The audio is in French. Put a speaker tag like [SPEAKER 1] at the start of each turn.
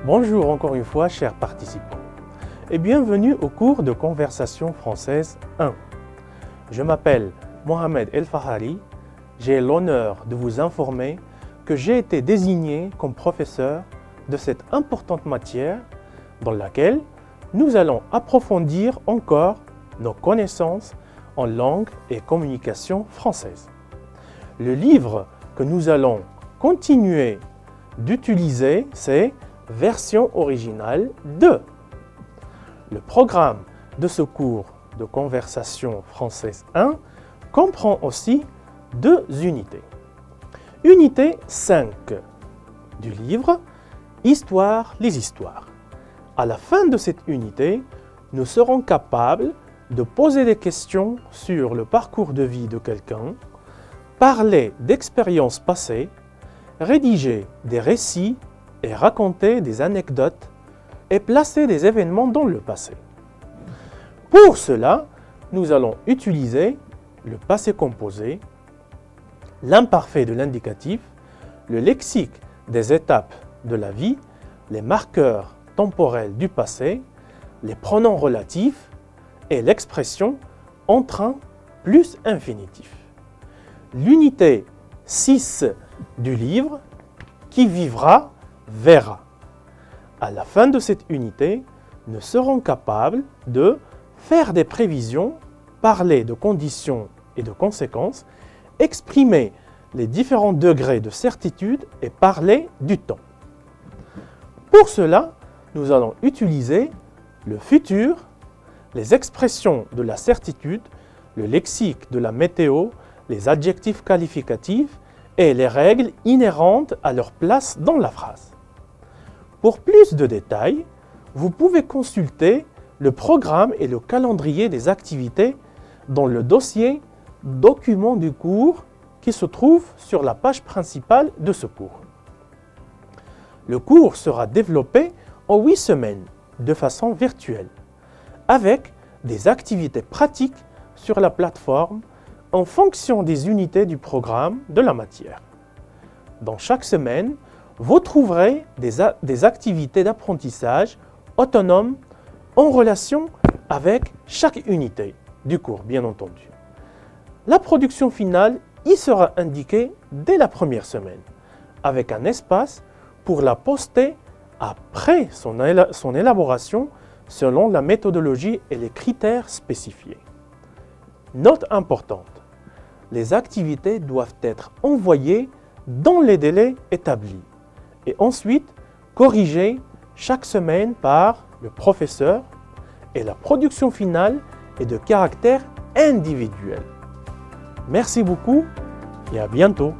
[SPEAKER 1] Bonjour encore une fois, chers participants, et bienvenue au cours de Conversation française 1. Je m'appelle Mohamed El Fahari. J'ai l'honneur de vous informer que j'ai été désigné comme professeur de cette importante matière dans laquelle nous allons approfondir encore nos connaissances en langue et communication française. Le livre que nous allons continuer d'utiliser, c'est Version originale 2. Le programme de ce cours de conversation française 1 comprend aussi 2 unités. Unité 5 du livre Histoire, les histoires. À la fin de cette unité, nous serons capables de poser des questions sur le parcours de vie de quelqu'un, parler d'expériences passées, rédiger des récits et raconter des anecdotes et placer des événements dans le passé. Pour cela, nous allons utiliser le passé composé, l'imparfait de l'indicatif, le lexique des étapes de la vie, les marqueurs temporels du passé, les pronoms relatifs et l'expression en train plus infinitif. L'unité 6 du livre, qui vivra, verra. À la fin de cette unité, nous serons capables de faire des prévisions, parler de conditions et de conséquences, exprimer les différents degrés de certitude et parler du temps. Pour cela, nous allons utiliser le futur, les expressions de la certitude, le lexique de la météo, les adjectifs qualificatifs et les règles inhérentes à leur place dans la phrase. Pour plus de détails, vous pouvez consulter le programme et le calendrier des activités dans le dossier « Documents du cours » qui se trouve sur la page principale de ce cours. Le cours sera développé en 8 semaines de façon virtuelle, avec des activités pratiques sur la plateforme en fonction des unités du programme de la matière. Dans chaque semaine, vous trouverez des activités d'apprentissage autonomes en relation avec chaque unité du cours, bien entendu. La production finale y sera indiquée dès la première semaine, avec un espace pour la poster après son élaboration selon la méthodologie et les critères spécifiés. Note importante, les activités doivent être envoyées dans les délais établis et ensuite corrigées chaque semaine par le professeur et la production finale est de caractère individuel. Merci beaucoup et à bientôt.